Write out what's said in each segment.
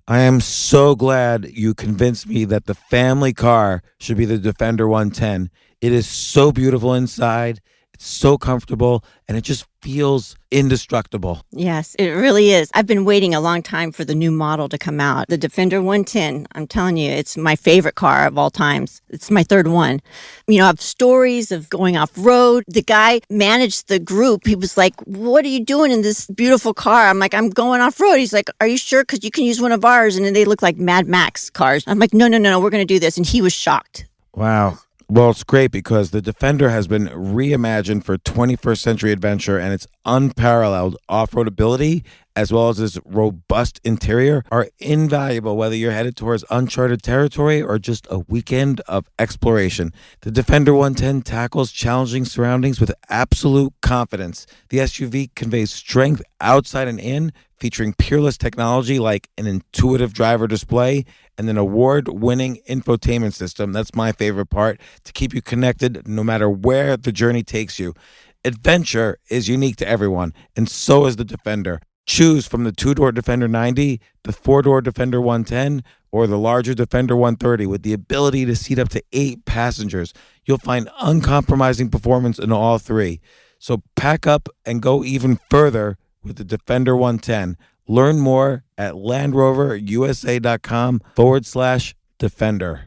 I am so glad you convinced me that the family car should be the Defender 110. It is so beautiful inside, it's so comfortable, and it just feels indestructible. Yes, it really is. I've been waiting a long time for the new model to come out. The Defender 110, I'm telling you, it's my favorite car of all times. It's my third one. You know, I have stories of going off road. The guy managed the group. He was like, "What are you doing in this beautiful car?" I'm like, "I'm going off road." He's like, "Are you sure? Because you can use one of ours." And then they look like Mad Max cars. I'm like, "No, no, no, no, we're going to do this." And he was shocked. Wow. Well, it's great because the Defender has been reimagined for 21st century adventure, and its unparalleled off-road ability as well as its robust interior are invaluable whether you're headed towards uncharted territory or just a weekend of exploration. The Defender 110 tackles challenging surroundings with absolute confidence. The SUV conveys strength outside and in, featuring peerless technology like an intuitive driver display and an award-winning infotainment system. That's my favorite part, to keep you connected no matter where the journey takes you. Adventure is unique to everyone, and so is the Defender. Choose from the two-door Defender 90, the four-door Defender 110, or the larger Defender 130 with the ability to seat up to 8 passengers. You'll find uncompromising performance in all three. So pack up and go even further with the Defender 110. Learn more at LandRoverUSA.com/Defender.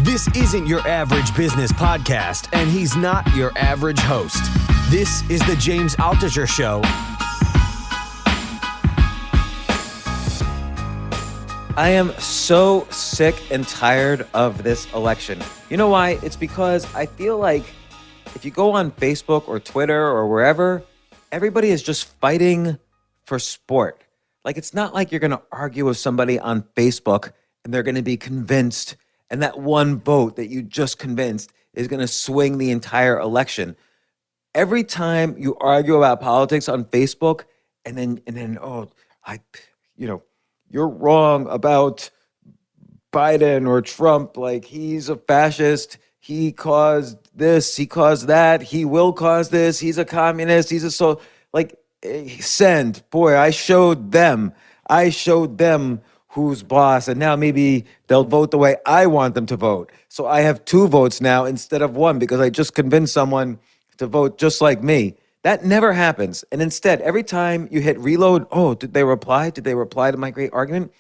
This isn't your average business podcast, and he's not your average host. This is the James Altucher Show. I am so sick and tired of this election. You know why? It's because I feel like if you go on Facebook or Twitter or wherever, everybody is just fighting for sport. Like, it's not like you're going to argue with somebody on Facebook and they're going to be convinced, and that one vote that you just convinced is going to swing the entire election. Every time you argue about politics on Facebook, and then you're wrong about Biden or Trump, like he's a fascist, he caused this, he caused that, he will cause this, he's a communist, send. Boy, I showed them who's boss, and now maybe they'll vote the way I want them to vote. So I have 2 votes now instead of 1 because I just convinced someone to vote just like me. That never happens. And instead, every time you hit reload, did they reply? Did they reply to my great argument?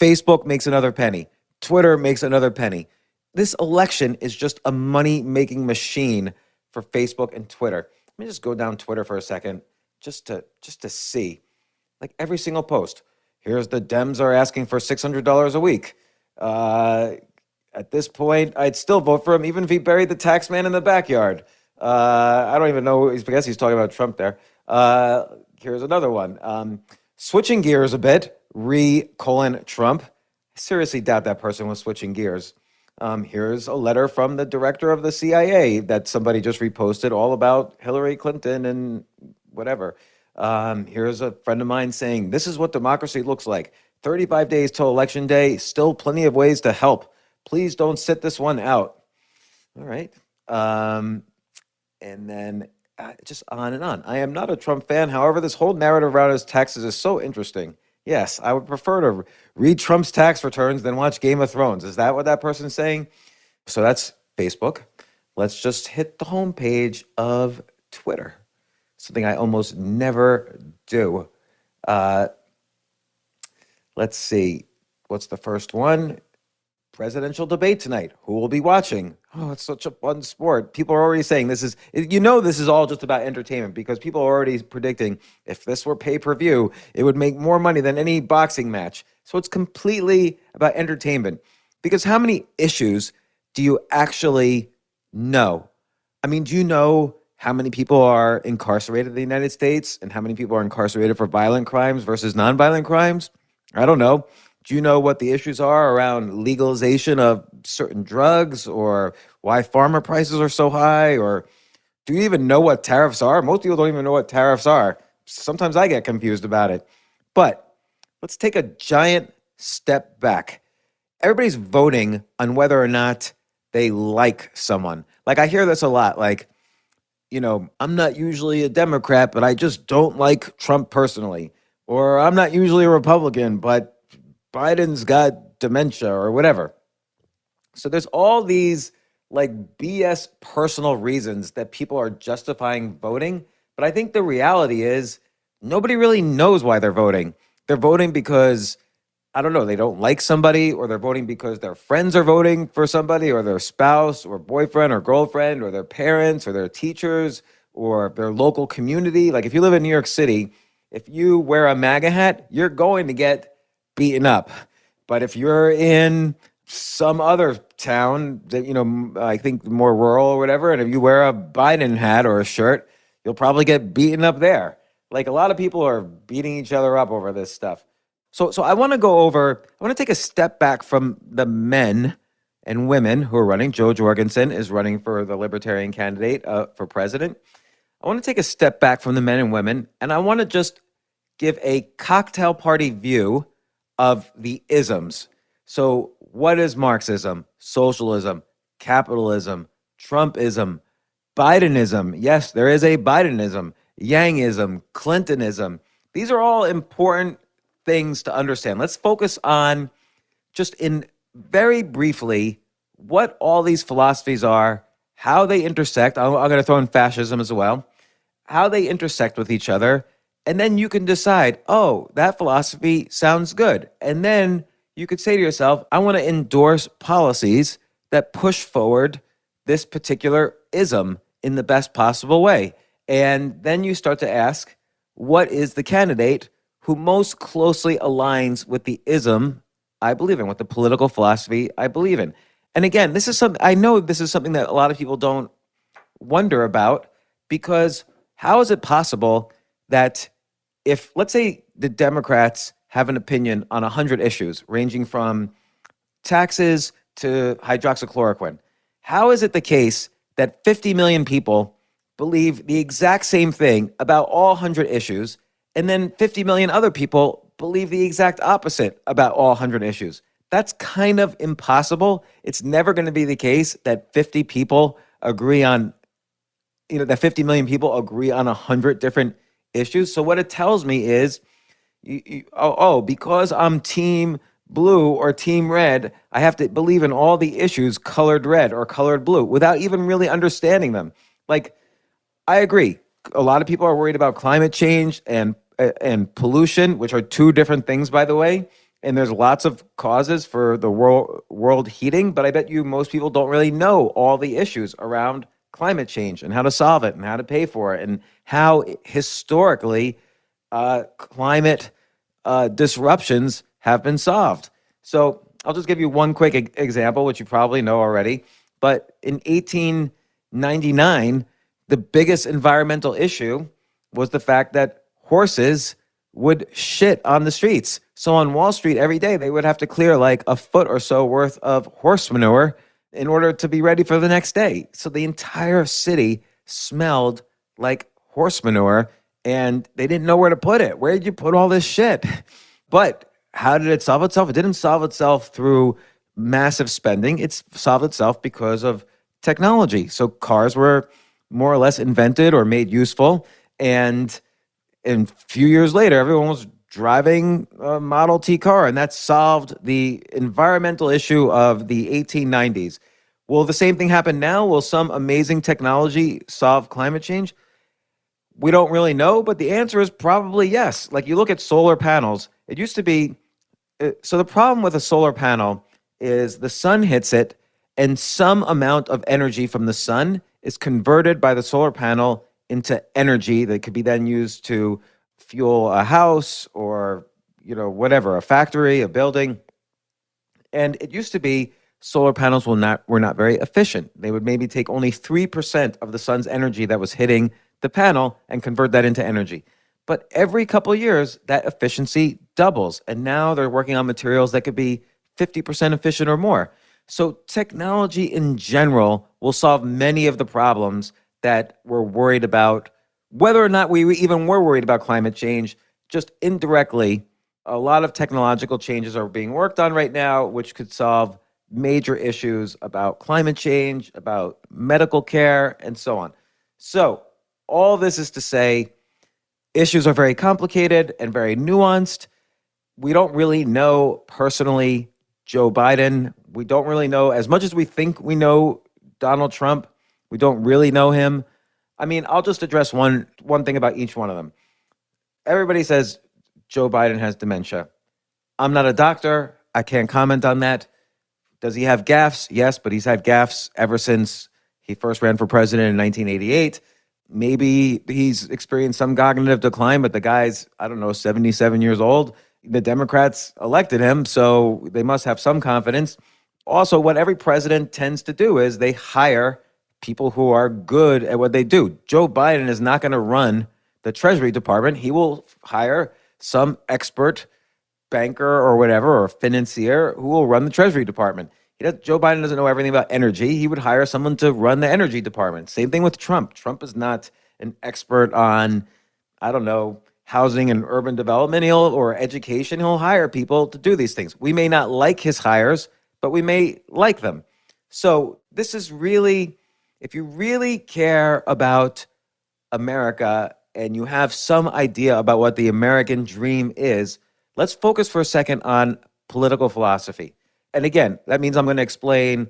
Facebook makes another penny. Twitter makes another penny. This election is just a money-making machine for Facebook and Twitter. Let me just go down Twitter for a second just to see. Like every single post. Here's the Dems are asking for $600 a week. At this point, I'd still vote for him even if he buried the tax man in the backyard. I don't even know. I guess he's talking about Trump there. Here's another one. Switching gears a bit. Trump. I seriously doubt that person was switching gears. Here's a letter from the director of the CIA that somebody just reposted all about Hillary Clinton and whatever. Here's a friend of mine saying, this is what democracy looks like. 35 days till election day. Still plenty of ways to help. Please don't sit this one out. All right. And then just on and on. I am not a Trump fan. However, this whole narrative around his taxes is so interesting. Yes, I would prefer to read Trump's tax returns than watch Game of Thrones. Is that what that person's saying? So that's Facebook. Let's just hit the homepage of Twitter. Something I almost never do. Let's see. What's the first one? Presidential debate tonight. Who will be watching? Oh, it's such a fun sport. People are already saying this is all just about entertainment because people are already predicting if this were pay-per-view, it would make more money than any boxing match. So it's completely about entertainment. Because how many issues do you actually know? I mean, do you know how many people are incarcerated in the United States and how many people are incarcerated for violent crimes versus nonviolent crimes? I don't know. Do you know what the issues are around legalization of certain drugs or why farmer prices are so high? Or do you even know what tariffs are? Most people don't even know what tariffs are. Sometimes I get confused about it. But let's take a giant step back. Everybody's voting on whether or not they like someone. Like I hear this a lot. Like, I'm not usually a Democrat, but I just don't like Trump personally. Or I'm not usually a Republican, but Biden's got dementia or whatever. So there's all these like BS personal reasons that people are justifying voting. But I think the reality is nobody really knows why they're voting. They're voting because, I don't know, they don't like somebody, or they're voting because their friends are voting for somebody, or their spouse or boyfriend or girlfriend, or their parents or their teachers or their local community. Like if you live in New York City, if you wear a MAGA hat, you're going to get beaten up. But if you're in some other town that, I think more rural or whatever, and if you wear a Biden hat or a shirt, you'll probably get beaten up there. Like a lot of people are beating each other up over this stuff. So I want to take a step back from the men and women who are running. Joe Jorgensen is running for the Libertarian candidate for president. I want to take a step back from the men and women, and I want to just give a cocktail party view of the isms. So what is Marxism, socialism, capitalism, Trumpism, Bidenism? Yes, there is a Bidenism, Yangism, Clintonism. These are all important things to understand. Let's focus on just in very briefly what all these philosophies are, how they intersect. I'm going to throw in fascism as well, how they intersect with each other. And then you can decide, oh, that philosophy sounds good. And then you could say to yourself, I want to endorse policies that push forward this particular ism in the best possible way. And then you start to ask, what is the candidate who most closely aligns with the ism I believe in, with the political philosophy I believe in? And again, I know this is something that a lot of people don't wonder about, because how is it possible that if, let's say, the Democrats have an opinion on 100 issues, ranging from taxes to hydroxychloroquine, how is it the case that 50 million people believe the exact same thing about all 100 issues, and then 50 million other people believe the exact opposite about all 100 issues? That's kind of impossible. It's never going to be the case that 50 people agree on, that 50 million people agree on 100 different issues. So what it tells me is, because I'm team blue or team red, I have to believe in all the issues colored red or colored blue without even really understanding them. Like, I agree. A lot of people are worried about climate change and pollution, which are two different things, by the way. And there's lots of causes for the world heating, but I bet you most people don't really know all the issues around climate change and how to solve it and how to pay for it and how historically climate disruptions have been solved. So I'll just give you one quick example, which you probably know already. But in 1899, the biggest environmental issue was the fact that horses would shit on the streets. So on Wall Street every day, they would have to clear like a foot or so worth of horse manure in order to be ready for the next day. So the entire city smelled like horse manure, and they didn't know where to put it. Where did you put all this shit? But how did it solve itself? It didn't solve itself through massive spending. It solved itself because of technology. So cars were more or less invented or made useful, and a few years later, everyone was driving a Model T car, and that solved the environmental issue of the 1890s. Will the same thing happen now? Will some amazing technology solve climate change? We don't really know, but the answer is probably yes. Like, you look at solar panels, it used to be, so the problem with a solar panel is the sun hits it, and some amount of energy from the sun is converted by the solar panel into energy that could be then used to fuel a house or, whatever, a factory, a building. And it used to be solar panels were not very efficient. They would maybe take only 3% of the sun's energy that was hitting the panel and convert that into energy. But every couple of years, that efficiency doubles. And now they're working on materials that could be 50% efficient or more. So technology in general will solve many of the problems that we're worried about. Whether or not we even were worried about climate change, just indirectly, a lot of technological changes are being worked on right now, which could solve major issues about climate change, about medical care, and so on. So all this is to say, issues are very complicated and very nuanced. We don't really know personally Joe Biden. We don't really know as much as we think we know Donald Trump. We don't really know him. I mean, I'll just address one thing about each one of them. Everybody says Joe Biden has dementia. I'm not a doctor. I can't comment on that. Does he have gaffes? Yes, but he's had gaffes ever since he first ran for president in 1988. Maybe he's experienced some cognitive decline, but the guy's, 77 years old. The Democrats elected him, so they must have some confidence. Also, what every president tends to do is they hire people who are good at what they do. Joe Biden is not going to run the Treasury Department. He will hire some expert banker or whatever, or financier who will run the Treasury Department. Joe Biden doesn't know everything about energy. He would hire someone to run the energy department. Same thing with Trump. Trump is not an expert on, housing and urban development or education. He'll hire people to do these things. We may not like his hires, but we may like them. So this is really, if you really care about America and you have some idea about what the American dream is, let's focus for a second on political philosophy. And again, that means I'm going to explain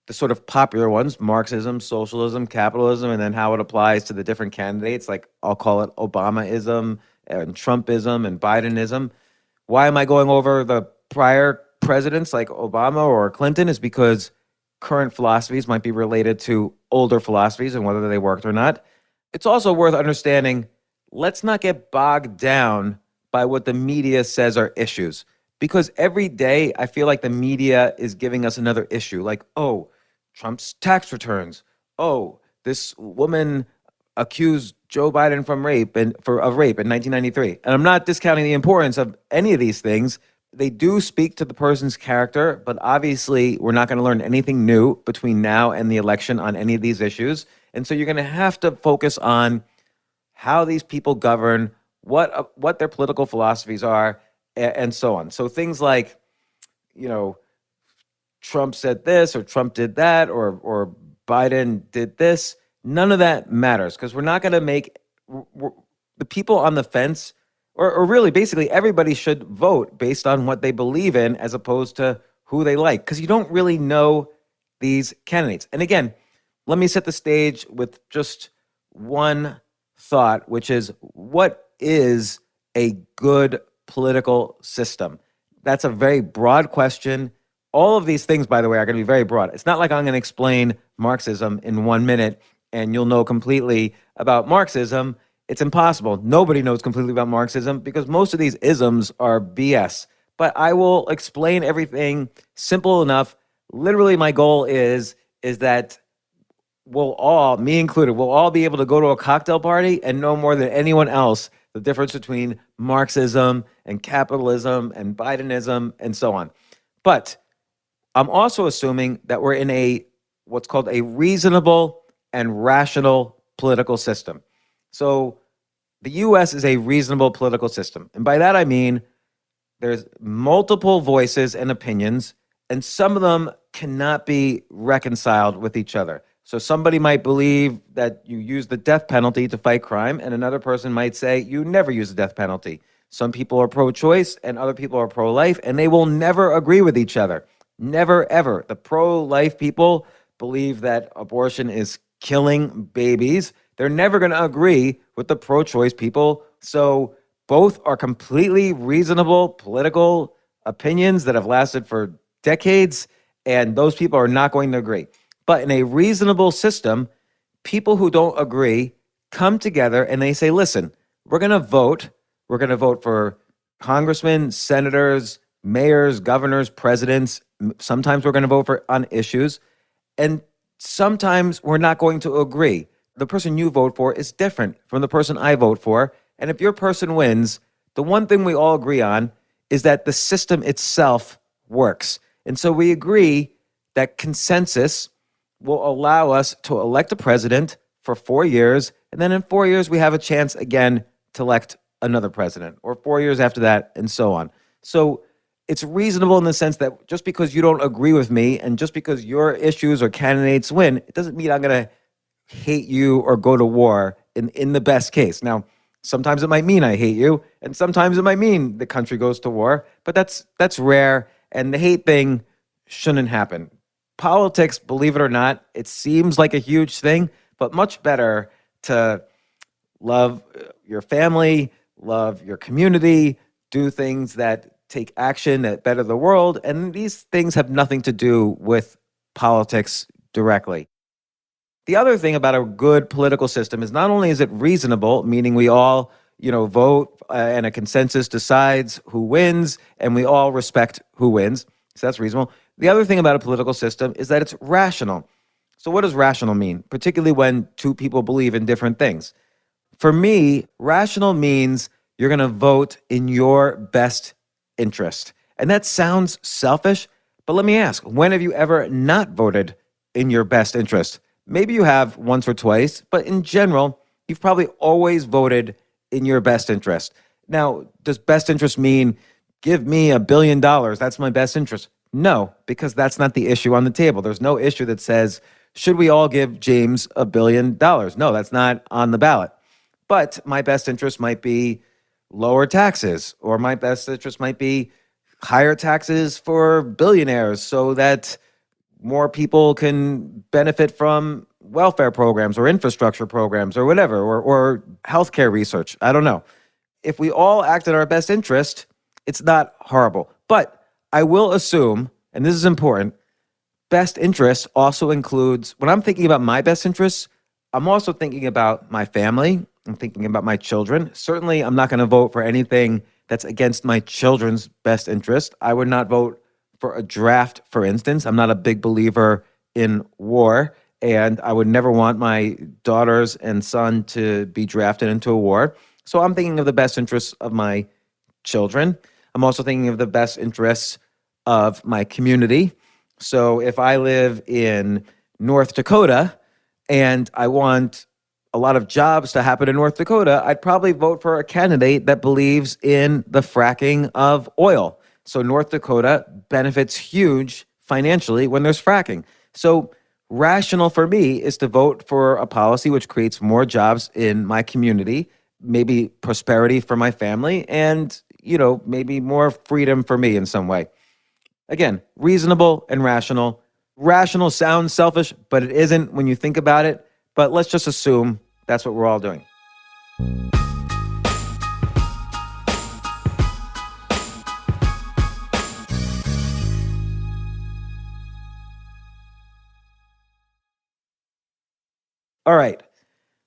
the sort of popular ones: Marxism, socialism, capitalism, and then how it applies to the different candidates. Like I'll call it Obamaism and Trumpism and Bidenism. Why am I going over the prior presidents like Obama or Clinton? Is because current philosophies might be related to older philosophies and whether they worked or not. It's also worth understanding, let's not get bogged down by what the media says are issues. Because every day I feel like the media is giving us another issue. Like, oh, Trump's tax returns. Oh, this woman accused Joe Biden of rape in 1993. And I'm not discounting the importance of any of these things. They do speak to the person's character, but obviously we're not going to learn anything new between now and the election on any of these issues. And so you're going to have to focus on how these people govern, what their political philosophies are, and so on. So things like, Trump said this, or Trump did that, or Biden did this. None of that matters, because we're not going to make the people on the fence, or really basically everybody should vote based on what they believe in as opposed to who they like, because you don't really know these candidates. And again, let me set the stage with just one thought, which is, what is a good political system? That's a very broad question. All of these things, by the way, are going to be very broad. It's not like I'm going to explain Marxism in 1 minute and you'll know completely about Marxism. It's impossible. Nobody knows completely about Marxism because most of these isms are BS. But I will explain everything simple enough. Literally, my goal is that we'll all, me included, we'll all be able to go to a cocktail party and know more than anyone else the difference between Marxism and capitalism and Bidenism and so on. But I'm also assuming that we're in what's called a reasonable and rational political system. So the US is a reasonable political system. And by that I mean there's multiple voices and opinions, and some of them cannot be reconciled with each other. So somebody might believe that you use the death penalty to fight crime, and another person might say you never use the death penalty. Some people are pro-choice and other people are pro-life, and they will never agree with each other. Never, ever. The pro-life people believe that abortion is killing babies. They're never going to agree with the pro-choice people. So both are completely reasonable political opinions that have lasted for decades, and those people are not going to agree. But in a reasonable system, people who don't agree come together and they say, listen, we're going to vote. We're going to vote for congressmen, senators, mayors, governors, presidents. Sometimes we're going to vote on issues. And sometimes we're not going to agree. The person you vote for is different from the person I vote for. And if your person wins, the one thing we all agree on is that the system itself works. And so we agree that consensus will allow us to elect a president for 4 years. And then in 4 years, we have a chance again to elect another president, or 4 years after that, and so on. So it's reasonable in the sense that just because you don't agree with me and just because your issues or candidates win, it doesn't mean I'm going to hate you or go to war in the best case. Now, Sometimes it might mean I hate you, and sometimes it might mean the country goes to war, but that's rare, and the hate thing shouldn't happen. Politics, believe it or not, it seems like a huge thing, but much better to love your family, love your community, do things that take action that better the world, and these things have nothing to do with politics directly. The other thing about a good political system is not only is it reasonable, meaning we all, vote and a consensus decides who wins and we all respect who wins. So that's reasonable. The other thing about a political system is that it's rational. So what does rational mean? Particularly when two people believe in different things. For me, rational means you're going to vote in your best interest. And that sounds selfish, but let me ask, when have you ever not voted in your best interest? Maybe you have once or twice, but in general, you've probably always voted in your best interest. Now, does best interest mean give me $1 billion? That's my best interest. No, because that's not the issue on the table. There's no issue that says, should we all give James $1 billion? No, that's not on the ballot. But my best interest might be lower taxes, or my best interest might be higher taxes for billionaires so that more people can benefit from welfare programs or infrastructure programs or whatever, or healthcare research. I don't know. If we all act in our best interest, it's not horrible. But I will assume, and this is important, best interest also includes, when I'm thinking about my best interests, I'm also thinking about my family. I'm thinking about my children. Certainly, I'm not going to vote for anything that's against my children's best interest. I would not vote for a draft, for instance. I'm not a big believer in war, and I would never want my daughters and son to be drafted into a war. So I'm thinking of the best interests of my children. I'm also thinking of the best interests of my community. So if I live in North Dakota and I want a lot of jobs to happen in North Dakota, I'd probably vote for a candidate that believes in the fracking of oil. So North Dakota benefits huge financially when there's fracking. So rational for me is to vote for a policy which creates more jobs in my community, maybe prosperity for my family, and, maybe more freedom for me in some way. Again, reasonable and rational. Rational sounds selfish, but it isn't when you think about it. But let's just assume that's what we're all doing. All right,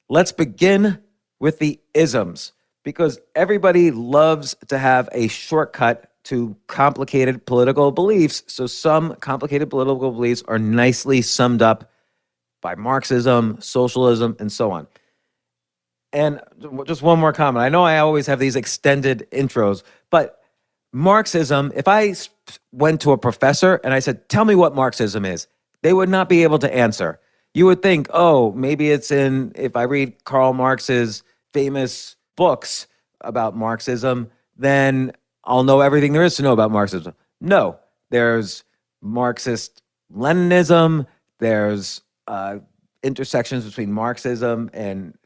let's begin with the isms, because everybody loves to have a shortcut to complicated political beliefs. So some complicated political beliefs are nicely summed up by Marxism, socialism, and so on. And just one more comment. I know I always have these extended intros, but Marxism, if I went to a professor and I said, tell me what Marxism is, they would not be able to answer. You would think, oh, maybe it's if I read Karl Marx's famous books about Marxism, then I'll know everything there is to know about Marxism. No, there's Marxist Leninism, there's intersections between Marxism and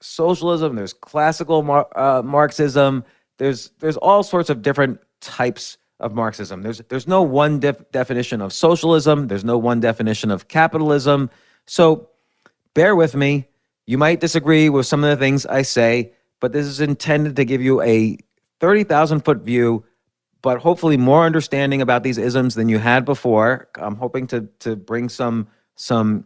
socialism, there's classical Marxism, there's all sorts of different types of Marxism. There's no one definition of socialism, there's no one definition of capitalism. So bear with me. You might disagree with some of the things I say, but this is intended to give you a 30,000-foot view, but hopefully more understanding about these isms than you had before. I'm hoping to bring something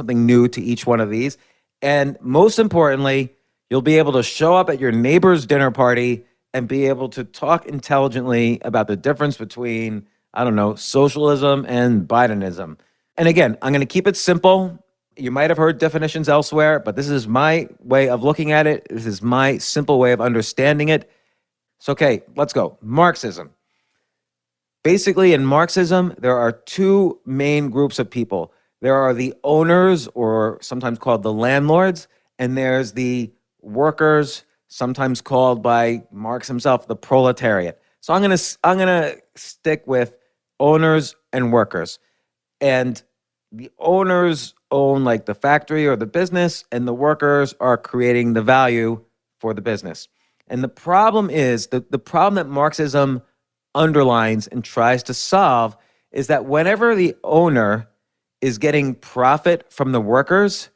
new to each one of these. And most importantly, you'll be able to show up at your neighbor's dinner party and be able to talk intelligently about the difference between, socialism and Bidenism. And again, I'm going to keep it simple. You might have heard definitions elsewhere, but this is my way of looking at it. This is my simple way of understanding it. So, okay, let's go. Marxism. Basically, in Marxism, there are two main groups of people. There are the owners, or sometimes called the landlords, and there's the workers, sometimes called by Marx himself the proletariat. So I'm gonna stick with owners and workers. And the owners own like the factory or the business, and the workers are creating the value for the business. And the problem is, the problem that Marxism underlines and tries to solve is that whenever the owner is getting profit from the workers,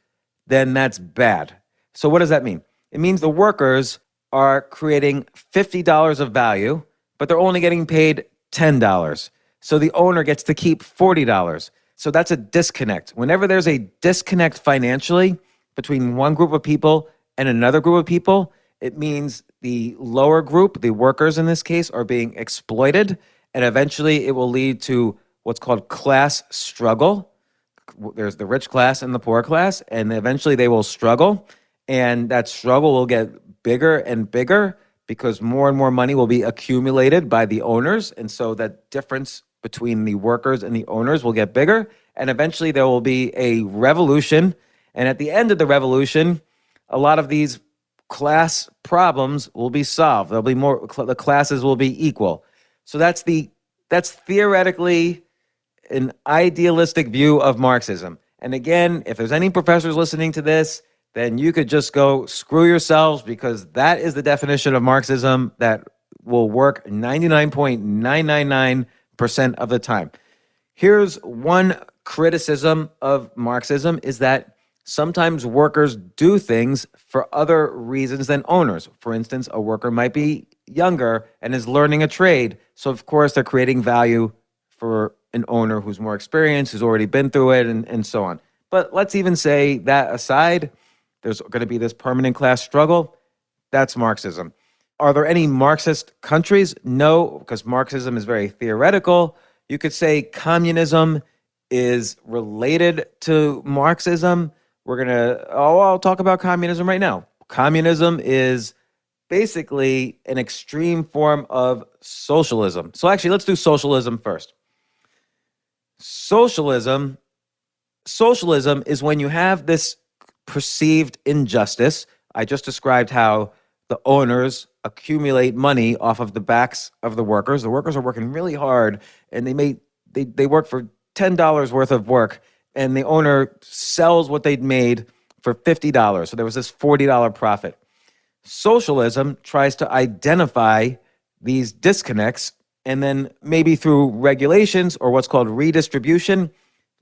then that's bad. So what does that mean? It means the workers are creating $50 of value, but they're only getting paid $10. So the owner gets to keep $40. So that's a disconnect. Whenever there's a disconnect financially between one group of people and another group of people, it means the lower group, the workers in this case, are being exploited, and eventually it will lead to what's called class struggle. There's the rich class and the poor class, and eventually they will struggle, and that struggle will get bigger and bigger because more and more money will be accumulated by the owners, and so that difference between the workers and the owners will get bigger, and eventually there will be a revolution, and at the end of the revolution, a lot of these class problems will be solved. There'll be more, the classes will be equal. So that's theoretically an idealistic view of Marxism. And again, if there's any professors listening to this, then you could just go screw yourselves, because that is the definition of Marxism that will work 99.999% of the time. Here's one criticism of Marxism, is that sometimes workers do things for other reasons than owners. For instance, a worker might be younger and is learning a trade. So of course they're creating value for an owner who's more experienced, who's already been through it, and so on. But let's even say that aside, there's going to be this permanent class struggle. That's Marxism. Are there any Marxist countries? No, because Marxism is very theoretical. You could say communism is related to Marxism. I'll talk about communism right now. Communism is basically an extreme form of socialism. So actually, let's do socialism first. Socialism is when you have this perceived injustice. I just described how the owners accumulate money off of the backs of the workers. The workers are working really hard, and they work for $10 worth of work, and the owner sells what they'd made for $50. So there was this $40 profit. Socialism tries to identify these disconnects, and then maybe through regulations or what's called redistribution,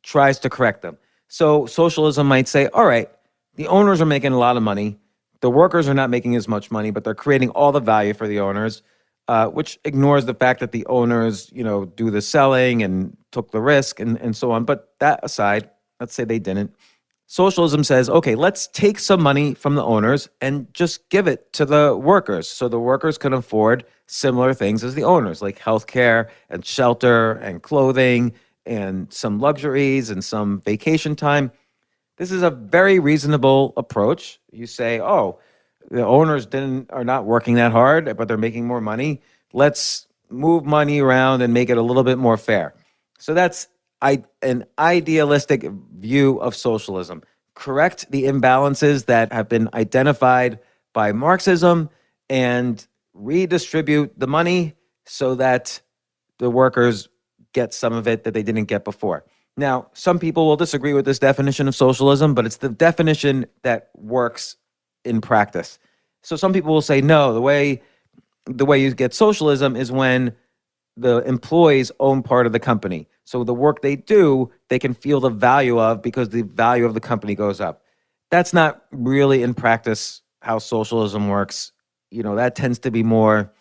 tries to correct them. So socialism might say, all right, the owners are making a lot of money. The workers are not making as much money, but they're creating all the value for the owners, which ignores the fact that the owners, do the selling and took the risk and so on. But that aside, let's say they didn't. Socialism says, okay, let's take some money from the owners and just give it to the workers so the workers can afford similar things as the owners, like healthcare and shelter and clothing and some luxuries and some vacation time. This is a very reasonable approach. You say, oh, the owners are not working that hard, but they're making more money. Let's move money around and make it a little bit more fair. So that's an idealistic view of socialism. Correct the imbalances that have been identified by Marxism and redistribute the money so that the workers get some of it that they didn't get before. Now, some people will disagree with this definition of socialism, but it's the definition that works in practice. So some people will say, no, the way you get socialism is when the employees own part of the company. So the work they do, they can feel the value of because the value of the company goes up. That's not really in practice how socialism works. That tends to be more,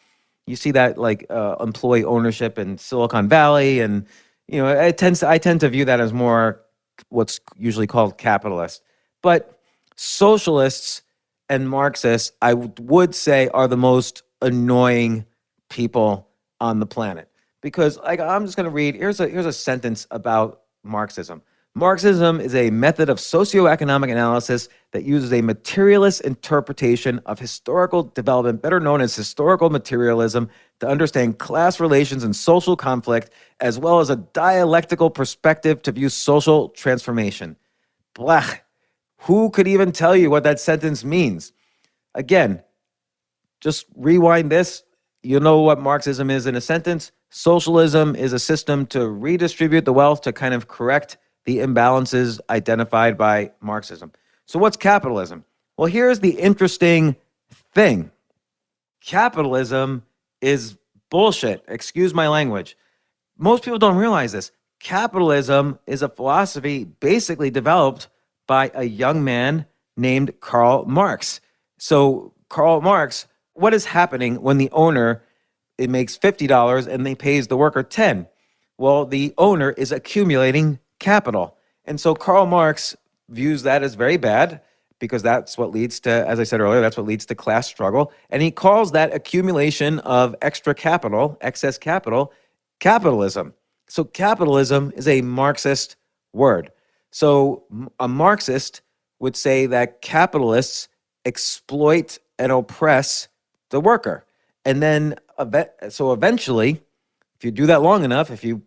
you see that like employee ownership in Silicon Valley, and I tend to view that as more what's usually called capitalist. But socialists and Marxists, I would say, are the most annoying people on the planet, because I'm just going to read. Here's a sentence about Marxism. Marxism is a method of socioeconomic analysis that uses a materialist interpretation of historical development, better known as historical materialism, to understand class relations and social conflict, as well as a dialectical perspective to view social transformation. Blah. Who could even tell you what that sentence means? Again, just rewind this. You know what Marxism is in a sentence. Socialism is a system to redistribute the wealth to kind of correct the imbalances identified by Marxism. So what's capitalism? Well, here's the interesting thing. Capitalism is bullshit. Excuse my language. Most people don't realize this. Capitalism is a philosophy basically developed by a young man named Karl Marx. So, Karl Marx, what is happening when the owner it makes $50 and they pays the worker 10? Well, the owner is accumulating capital. And so Karl Marx views that as very bad because that's what leads to, as I said earlier, that's what leads to class struggle. And he calls that accumulation of extra capital, excess capital, capitalism. So capitalism is a Marxist word. So a Marxist would say that capitalists exploit and oppress the worker. And then, so eventually, if you do that long enough, if you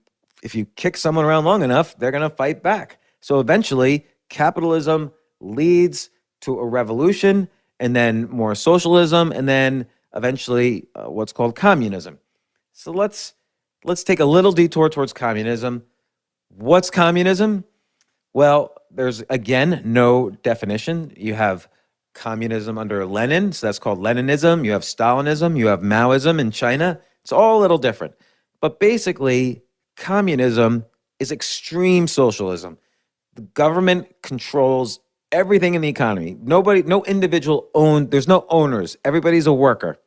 kick someone around long enough, they're going to fight back. So eventually, capitalism leads to a revolution, and then more socialism, and then eventually what's called communism. So let's take a little detour towards communism. What's communism? Well, there's, again, no definition. You have communism under Lenin, so that's called Leninism. You have Stalinism, you have Maoism in China. It's all a little different. But basically, communism is extreme socialism. The government controls everything in the economy. No individual there's no owners. Everybody's a worker.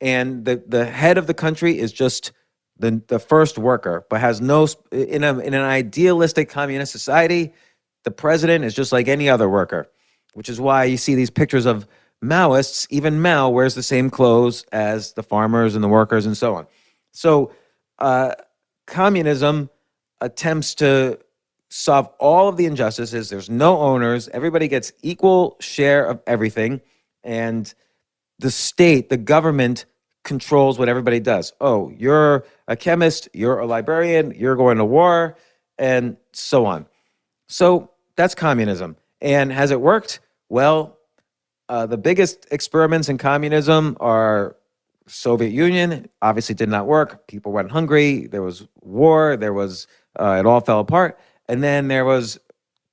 And the head of the country is just the first worker, but has no, in an idealistic communist society, the president is just like any other worker, which is why you see these pictures of Maoists. Even Mao wears the same clothes as the farmers and the workers and so on. So communism attempts to solve all of the injustices. There's no owners. Everybody gets equal share of everything. And the state, the government, controls what everybody does. Oh, you're a chemist, you're a librarian, you're going to war, and so on. So that's communism. And has it worked? Well, the biggest experiments in communism are Soviet Union. Obviously did not work. People went hungry. There was war. There was, it all fell apart. And then there was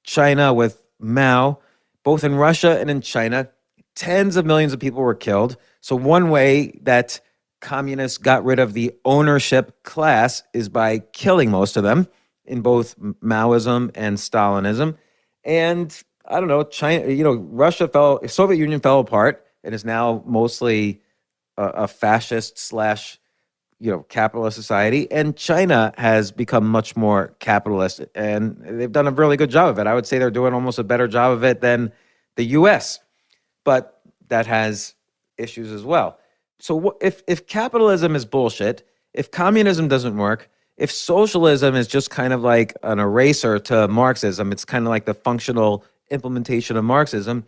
China with Mao. Both in Russia and in China, tens of millions of people were killed. So one way that communists got rid of the ownership class is by killing most of them in both Maoism and Stalinism. And I don't know, China, Soviet Union fell apart and is now mostly a fascist slash, capitalist society. And China has become much more capitalist, and they've done a really good job of it. I would say they're doing almost a better job of it than the US, but that has issues as well. So if capitalism is bullshit, if communism doesn't work, if socialism is just kind of like an eraser to Marxism, it's kind of like the functional implementation of Marxism,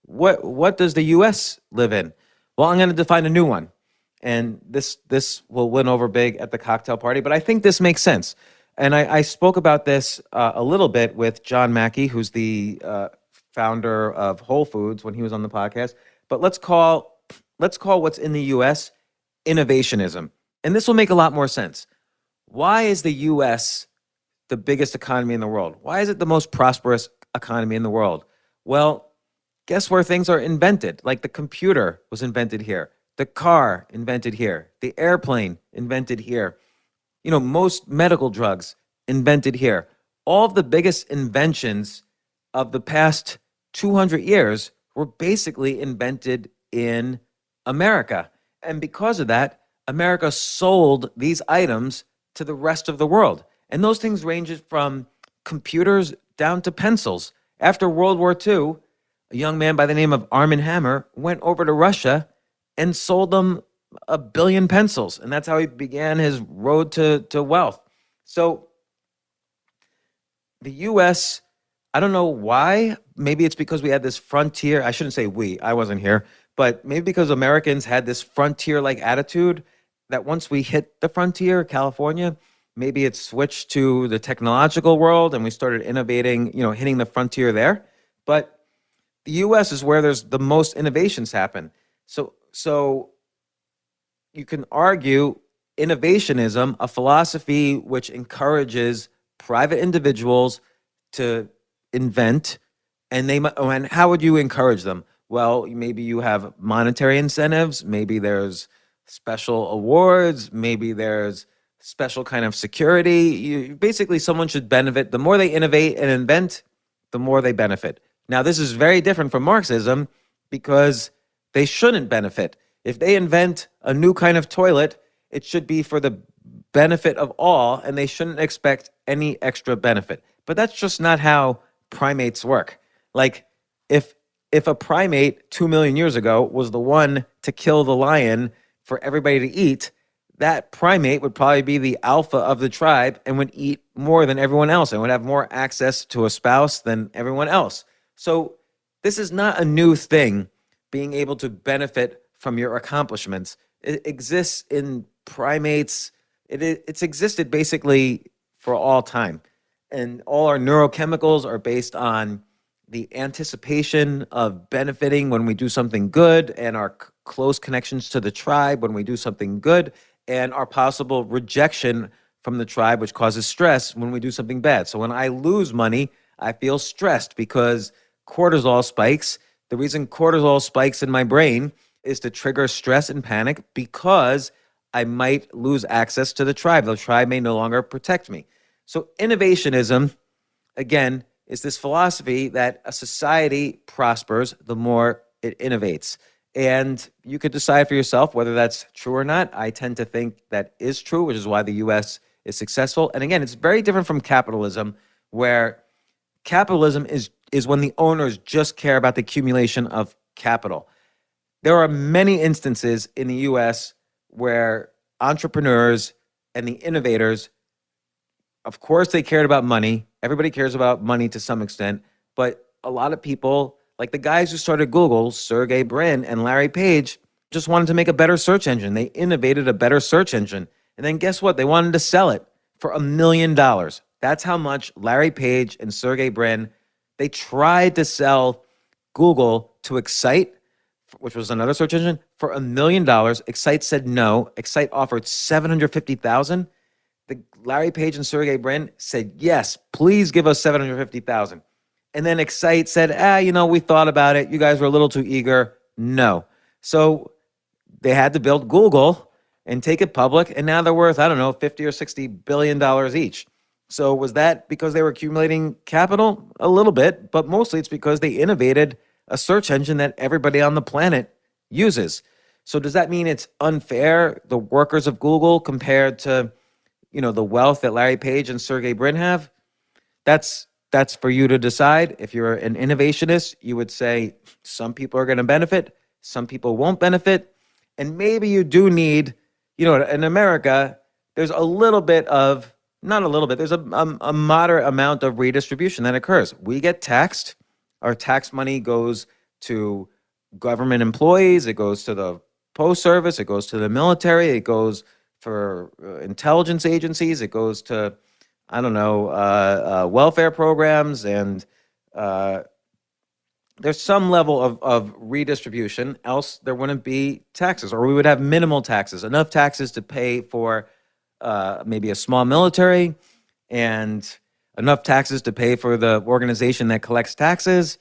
what does the US live in? Well, I'm going to define a new one. And this will win over big at the cocktail party, but I think this makes sense. And I spoke about this a little bit with John Mackey, who's the founder of Whole Foods, when he was on the podcast. But let's call what's in the US innovationism. And this will make a lot more sense. Why is the US the biggest economy in the world? Why is it the most prosperous economy in the world? Well, guess where things are invented? Like the computer was invented here. The car invented here. The airplane invented here. Most medical drugs invented here. All of the biggest inventions of the past 200 years were basically invented in America. And because of that, America sold these items to the rest of the world. And those things ranged from computers down to pencils. After World War II, a young man by the name of Armand Hammer went over to Russia and sold them 1 billion pencils. And that's how he began his road to wealth. So the US, I don't know why. Maybe it's because we had this frontier. I shouldn't say we, I wasn't here. But maybe because Americans had this frontier-like attitude that once we hit the frontier, California, maybe it switched to the technological world and we started innovating, hitting the frontier there. But the US is where there's the most innovations happen. So you can argue innovationism, a philosophy which encourages private individuals to invent, and how would you encourage them? Well, maybe you have monetary incentives, maybe there's special awards, maybe there's special kind of security. Basically, someone should benefit. The more they innovate and invent, the more they benefit. Now, this is very different from Marxism because they shouldn't benefit. If they invent a new kind of toilet, it should be for the benefit of all, and they shouldn't expect any extra benefit. But that's just not how primates work. Like, if a primate 2 million years ago was the one to kill the lion for everybody to eat, that primate would probably be the alpha of the tribe and would eat more than everyone else and would have more access to a spouse than everyone else. So this is not a new thing, being able to benefit from your accomplishments. It exists in primates. It's existed basically for all time. And all our neurochemicals are based on the anticipation of benefiting when we do something good, and our close connections to the tribe when we do something good, and our possible rejection from the tribe, which causes stress when we do something bad. So when I lose money, I feel stressed because cortisol spikes. The reason cortisol spikes in my brain is to trigger stress and panic because I might lose access to the tribe. The tribe may no longer protect me. So innovationism, again, is this philosophy that a society prospers the more it innovates. And you could decide for yourself whether that's true or not. I tend to think that is true, which is why the US is successful. And again, it's very different from capitalism, where capitalism is when the owners just care about the accumulation of capital. There are many instances in the US where entrepreneurs and the innovators, of course, they cared about money. Everybody cares about money to some extent, but a lot of people, like the guys who started Google, Sergey Brin and Larry Page, just wanted to make a better search engine. They innovated a better search engine. And then guess what? They wanted to sell it for $1 million. That's how much Larry Page and Sergey Brin, they tried to sell Google to Excite, which was another search engine, for $1 million. Excite said no. Excite offered $750,000. Larry Page and Sergey Brin said, yes, please give us $750,000. And then Excite said, we thought about it. You guys were a little too eager. No. So they had to build Google and take it public. And now they're worth, I don't know, $50 or $60 billion each. So was that because they were accumulating capital? A little bit, but mostly it's because they innovated a search engine that everybody on the planet uses. So does that mean it's unfair, the workers of Google, compared to the wealth that Larry Page and Sergey Brin have? That's for you to decide. If you're an innovationist, you would say some people are going to benefit, some people won't benefit. And maybe you do need, in America, there's a little bit of, not a little bit, there's a moderate amount of redistribution that occurs. We get taxed. Our tax money goes to government employees. It goes to the post service. It goes to the military. It goes for intelligence agencies. It goes to, welfare programs. And there's some level of redistribution, else there wouldn't be taxes, or we would have minimal taxes, enough taxes to pay for maybe a small military, and enough taxes to pay for the organization that collects taxes,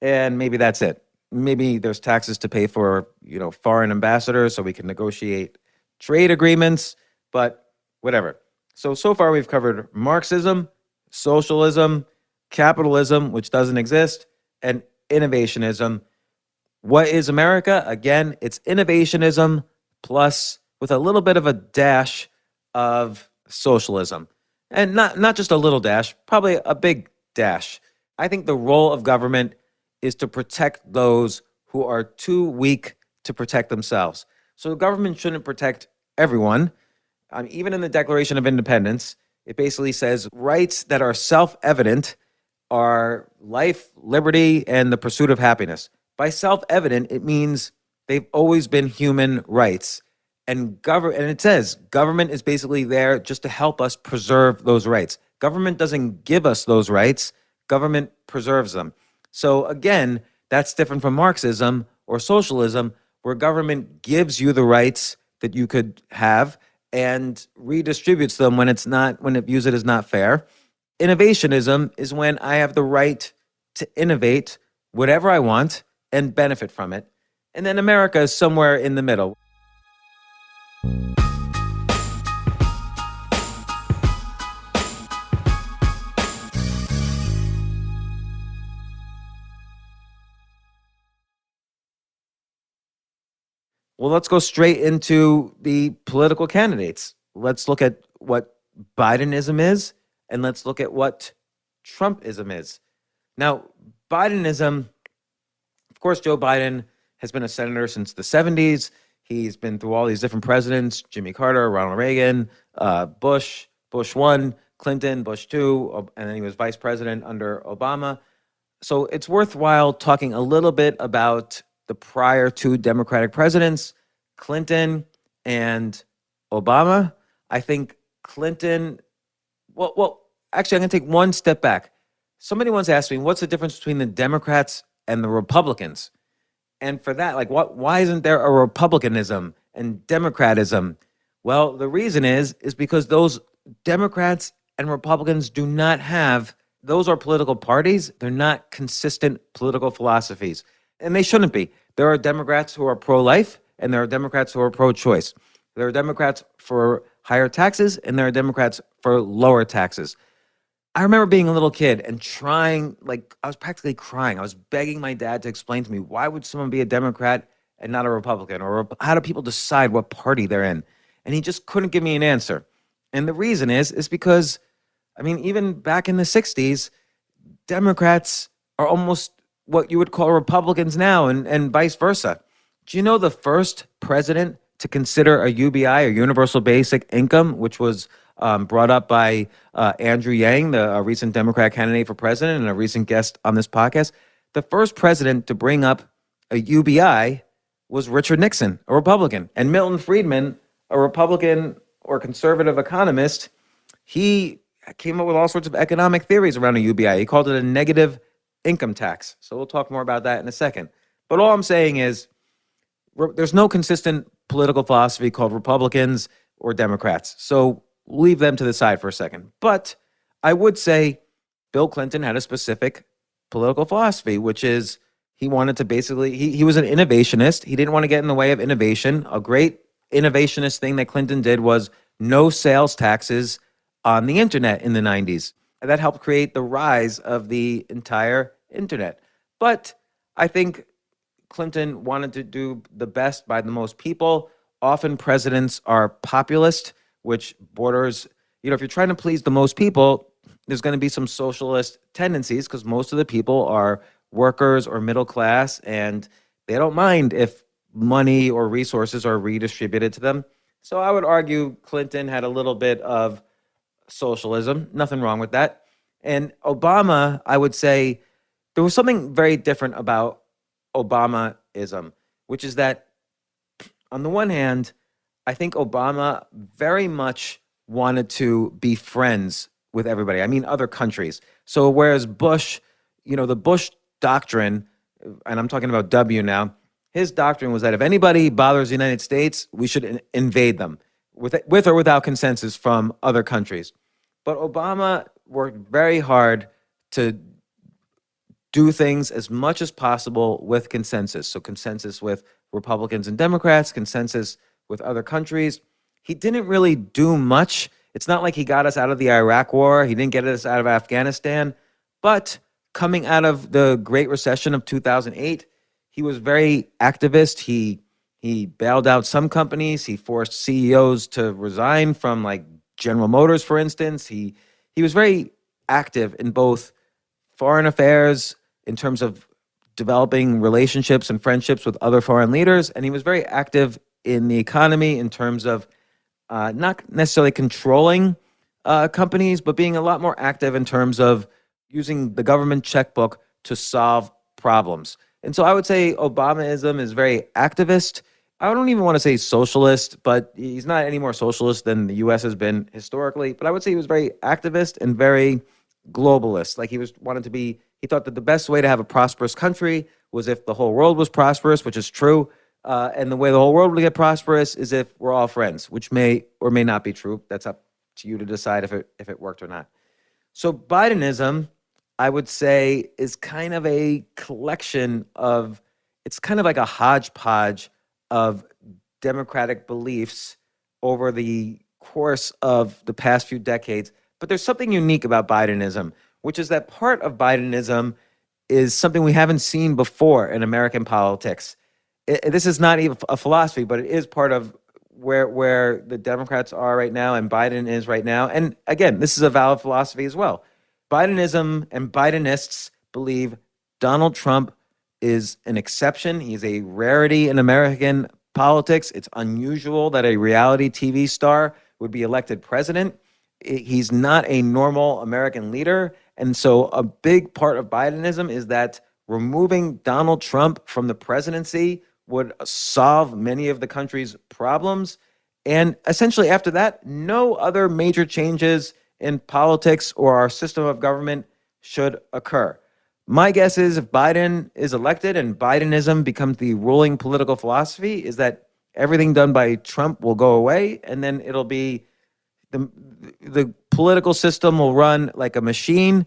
and maybe that's it. Maybe there's taxes to pay for, foreign ambassadors so we can negotiate trade agreements, but whatever. So far we've covered Marxism, socialism, capitalism, which doesn't exist, and innovationism. What is America? Again, it's innovationism plus with a little bit of a dash of socialism. And not just a little dash, probably a big dash. I think the role of government is to protect those who are too weak to protect themselves. So the government shouldn't protect everyone. Even in the Declaration of Independence, it basically says rights that are self-evident are life, liberty, and the pursuit of happiness. By self-evident, it means they've always been human rights. And it says government is basically there just to help us preserve those rights. Government doesn't give us those rights. Government preserves them. So again, that's different from Marxism or socialism, where government gives you the rights that you could have and redistributes them when it views it as not fair. Innovationism is when I have the right to innovate whatever I want and benefit from it. And then America is somewhere in the middle. Well, let's go straight into the political candidates. Let's look at what Bidenism is, and let's look at what Trumpism is. Now, Bidenism, of course, Joe Biden has been a senator since the 70s. He's been through all these different presidents: Jimmy Carter, Ronald Reagan, Bush 1, Clinton, Bush 2, and then he was vice president under Obama. So it's worthwhile talking a little bit about the prior two Democratic presidents, Clinton and Obama. I think Clinton, actually, I'm going to take one step back. Somebody once asked me, what's the difference between the Democrats and the Republicans? And for that, why isn't there a Republicanism and Democratism? Well, the reason is because those Democrats and Republicans do not have, those are political parties. They're not consistent political philosophies. And they shouldn't be. There are Democrats who are pro-life, and there are Democrats who are pro-choice. There are Democrats for higher taxes, and there are Democrats for lower taxes. I remember being a little kid and trying, I was practically crying. I was begging my dad to explain to me, why would someone be a Democrat and not a Republican? Or how do people decide what party they're in? And he just couldn't give me an answer. And the reason is because, even back in the 60s, Democrats are almost what you would call Republicans now, and vice versa. Do you know the first president to consider a UBI, or universal basic income, which was brought up by Andrew Yang, a recent Democrat candidate for president and a recent guest on this podcast? The first president to bring up a UBI was Richard Nixon, a Republican. And Milton Friedman, a Republican or conservative economist, he came up with all sorts of economic theories around a UBI. He called it a negative income tax. So we'll talk more about that in a second. But all I'm saying is there's no consistent political philosophy called Republicans or Democrats. So leave them to the side for a second. But I would say Bill Clinton had a specific political philosophy, which is he wanted to basically, he was an innovationist. He didn't want to get in the way of innovation. A great innovationist thing that Clinton did was no sales taxes on the internet in the 90s. And that helped create the rise of the entire internet. But I think Clinton wanted to do the best by the most people. Often presidents are populist, which borders, if you're trying to please the most people, there's going to be some socialist tendencies because most of the people are workers or middle class, and they don't mind if money or resources are redistributed to them. So I would argue Clinton had a little bit of socialism. Nothing wrong with that. And Obama, I would say there was something very different about Obamaism, which is that on the one hand, I think Obama very much wanted to be friends with everybody. Other countries. So whereas Bush, the Bush doctrine, and I'm talking about W now, his doctrine was that if anybody bothers the United States, we should invade them with or without consensus from other countries. But Obama worked very hard to do things as much as possible with consensus. So consensus with Republicans and Democrats, consensus with other countries. He didn't really do much. It's not like he got us out of the Iraq War. He didn't get us out of Afghanistan. But coming out of the Great Recession of 2008, he was very activist. He bailed out some companies. He forced CEOs to resign from General Motors, for instance. He was very active in both foreign affairs in terms of developing relationships and friendships with other foreign leaders. And he was very active in the economy in terms of not necessarily controlling companies, but being a lot more active in terms of using the government checkbook to solve problems. And so I would say Obamaism is very activist. I don't even want to say socialist, but he's not any more socialist than the U.S. has been historically. But I would say he was very activist and very globalist. He thought that the best way to have a prosperous country was if the whole world was prosperous, which is true. And the way the whole world would get prosperous is if we're all friends, which may or may not be true. That's up to you to decide if it worked or not. So Bidenism, I would say, is kind of a collection of it's kind of like a hodgepodge of democratic beliefs over the course of the past few decades. But there's something unique about Bidenism, which is that part of Bidenism is something we haven't seen before in American politics. This is not even a philosophy, but it is part of where the Democrats are right now and Biden is right now. And again, this is a valid philosophy as well. Bidenism and Bidenists believe Donald Trump is an exception. He's a rarity in American politics. It's unusual that a reality TV star would be elected president. He's not a normal American leader. And so a big part of Bidenism is that removing Donald Trump from the presidency would solve many of the country's problems. And essentially after that, no other major changes in politics or our system of government should occur. My guess is if Biden is elected and Bidenism becomes the ruling political philosophy, is that everything done by Trump will go away, and then it'll be the political system will run like a machine.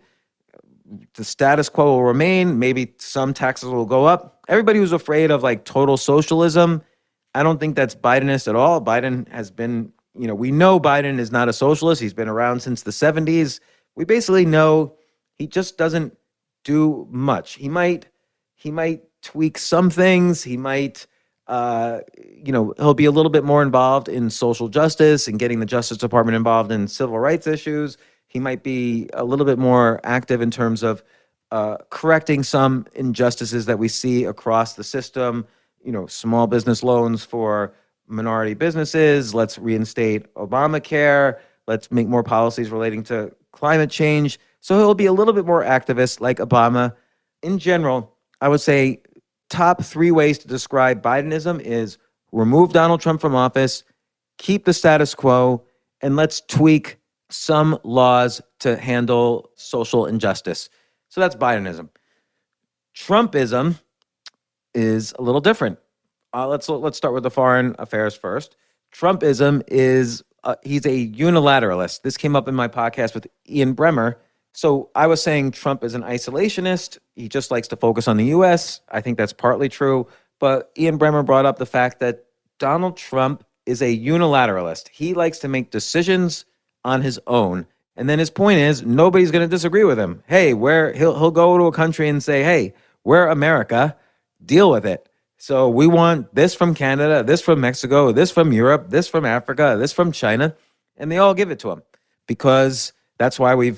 The status quo will remain. Maybe some taxes will go up. Everybody who's afraid of like total socialism, I don't think that's Bidenist at all. Biden has been, we know Biden is not a socialist. He's been around since the 70s. We basically know he just doesn't do much. He might tweak some things. He might, he'll be a little bit more involved in social justice and getting the Justice Department involved in civil rights issues. He might be a little bit more active in terms of correcting some injustices that we see across the system. Small business loans for minority businesses. Let's reinstate Obamacare. Let's make more policies relating to climate change. So he'll be a little bit more activist like Obama. In general, I would say top 3 ways to describe Bidenism is remove Donald Trump from office, keep the status quo, and let's tweak some laws to handle social injustice. So that's Bidenism. Trumpism is a little different. Let's start with the foreign affairs first. Trumpism is, he's a unilateralist. This came up in my podcast with Ian Bremmer. So I was saying Trump is an isolationist. He just likes to focus on the U.S. I think that's partly true. But Ian Bremmer brought up the fact that Donald Trump is a unilateralist. He likes to make decisions on his own. And then his point is nobody's going to disagree with him. Hey, he'll go to a country and say, hey, we're America, deal with it. So we want this from Canada, this from Mexico, this from Europe, this from Africa, this from China, and they all give it to him because that's why we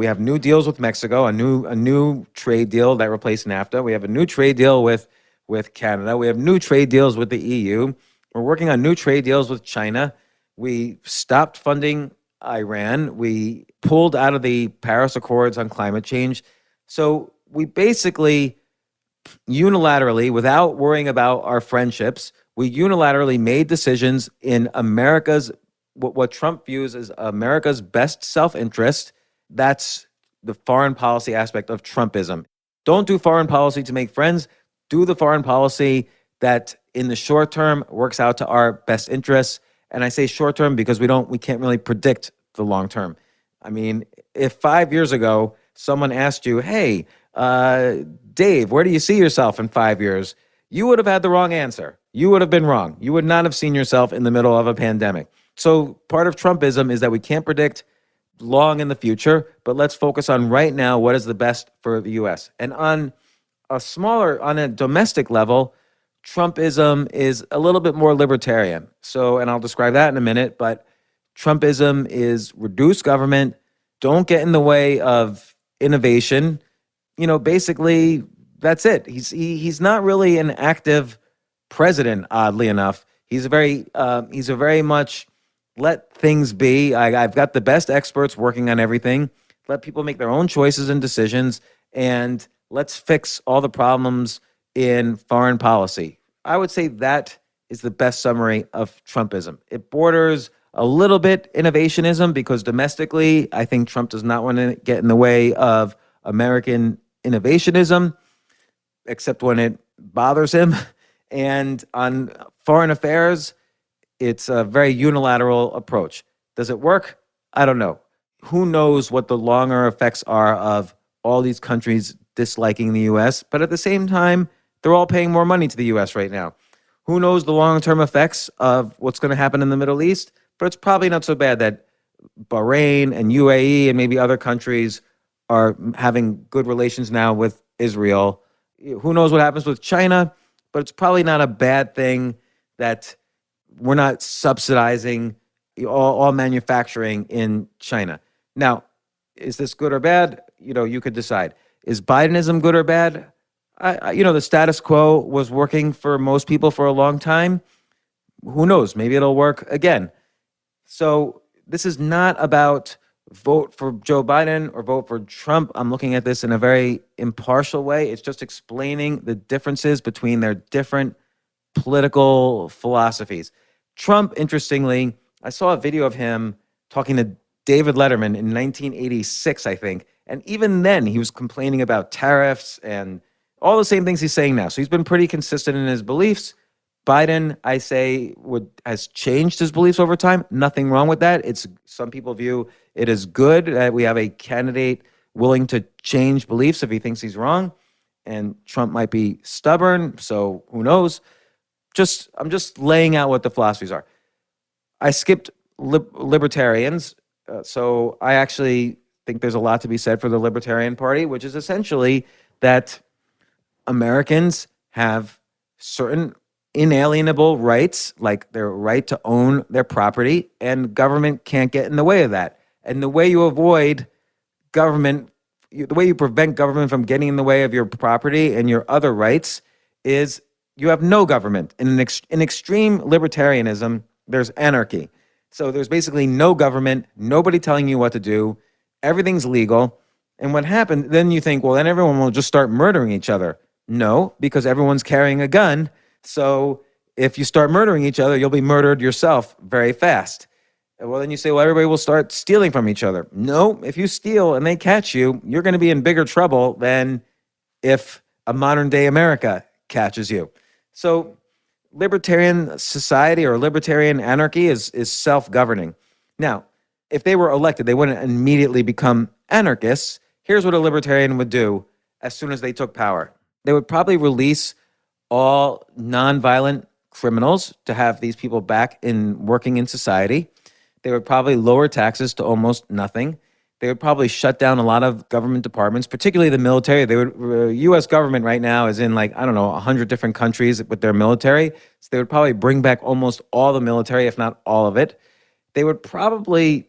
have new deals with Mexico, a new trade deal that replaced NAFTA. We have a new trade deal with Canada. We have new trade deals with the EU. We're working on new trade deals with China. We stopped funding Iran. We pulled out of the Paris Accords on climate change. So we basically unilaterally, without worrying about our friendships, we unilaterally made decisions in America's, what Trump views as America's best self-interest. That's the foreign policy aspect of Trumpism. Don't do foreign policy to make friends. Do the foreign policy that in the short term works out to our best interests. And I say short term because we can't really predict the long term. I mean, if 5 years ago someone asked you, hey, Dave, where do you see yourself in 5 years? You would have had the wrong answer. You would have been wrong. You would not have seen yourself in the middle of a pandemic. So part of Trumpism is that we can't predict long in the future, but let's focus on right now what is the best for the U.S. And on a domestic level, Trumpism is a little bit more libertarian. So, and I'll describe that in a minute, but Trumpism is reduce government, don't get in the way of innovation. Basically that's it. He's not really an active president, oddly enough. He's a very much let things be. I've got the best experts working on everything. Let people make their own choices and decisions, and let's fix all the problems in foreign policy. I would say that is the best summary of Trumpism. It borders a little bit innovationism because domestically, I think Trump does not want to get in the way of American innovationism, except when it bothers him. And on foreign affairs, it's a very unilateral approach. Does it work? I don't know. Who knows what the longer effects are of all these countries disliking the U.S., but at the same time, They're all paying more money to the US right now. Who knows the long-term effects of what's going to happen in the Middle East? But it's probably not so bad that Bahrain and UAE and maybe other countries are having good relations now with Israel. Who knows what happens with China? But it's probably not a bad thing that we're not subsidizing all manufacturing in China. Now, is this good or bad? You could decide. Is Bidenism good or bad? The status quo was working for most people for a long time. Who knows? Maybe it'll work again. So this is not about vote for Joe Biden or vote for Trump. I'm looking at this in a very impartial way. It's just explaining the differences between their different political philosophies. Trump, interestingly, I saw a video of him talking to David Letterman in 1986, I think. And even then, he was complaining about tariffs and all the same things he's saying now. So he's been pretty consistent in his beliefs. Biden, I say, has changed his beliefs over time. Nothing wrong with that. Some people view it as good that we have a candidate willing to change beliefs if he thinks he's wrong. And Trump might be stubborn, so who knows? I'm just laying out what the philosophies are. I skipped libertarians, so I actually think there's a lot to be said for the Libertarian Party, which is essentially that Americans have certain inalienable rights, like their right to own their property, and government can't get in the way of that. And the way you avoid government, the way you prevent government from getting in the way of your property and your other rights is you have no government. In extreme libertarianism, there's anarchy. So there's basically no government, nobody telling you what to do, everything's legal. And what happened, then you think, well, then everyone will just start murdering each other. No, because everyone's carrying a gun. So if you start murdering each other, you'll be murdered yourself very fast. Well, then you say, well, everybody will start stealing from each other. No, if you steal and they catch you, you're going to be in bigger trouble than if a modern day America catches you. So libertarian society or libertarian anarchy is self-governing. Now, if they were elected, they wouldn't immediately become anarchists. Here's what a libertarian would do as soon as they took power. They would probably release all nonviolent criminals to have these people back in working in society. They would probably lower taxes to almost nothing. They would probably shut down a lot of government departments, particularly the military. U.S. government right now is in 100 different countries with their military. So they would probably bring back almost all the military, if not all of it. They would probably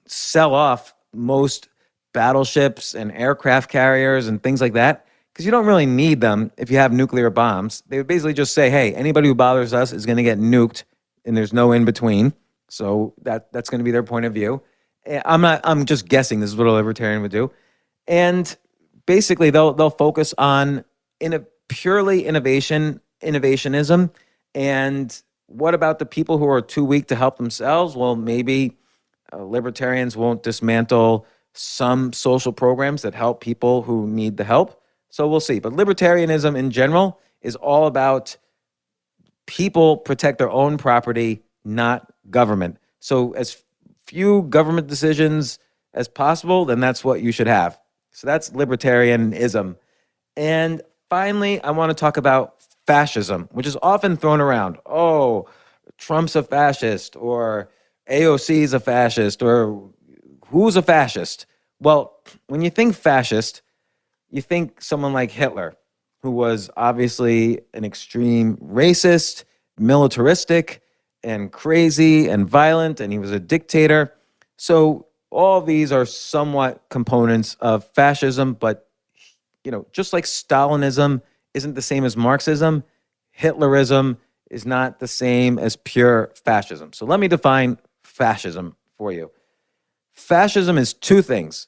sell off most battleships and aircraft carriers and things like that, because you don't really need them if you have nuclear bombs. They would basically just say, hey, anybody who bothers us is going to get nuked, and there's no in between. So that's going to be their point of view. I'm just guessing this is what a libertarian would do. And basically they'll focus on purely innovationism. And what about the people who are too weak to help themselves? Well, maybe libertarians won't dismantle some social programs that help people who need the help. So we'll see. But libertarianism in general is all about people protect their own property, not government. So as few government decisions as possible, then that's what you should have. So that's libertarianism. And finally, I want to talk about fascism, which is often thrown around. Oh, Trump's a fascist, or AOC's a fascist, or who's a fascist? Well, when you think fascist, you think someone like Hitler, who was obviously an extreme racist, militaristic, and crazy and violent, and he was a dictator. So all these are somewhat components of fascism, but just like Stalinism isn't the same as Marxism, Hitlerism is not the same as pure fascism. So let me define fascism for you. Fascism is two things.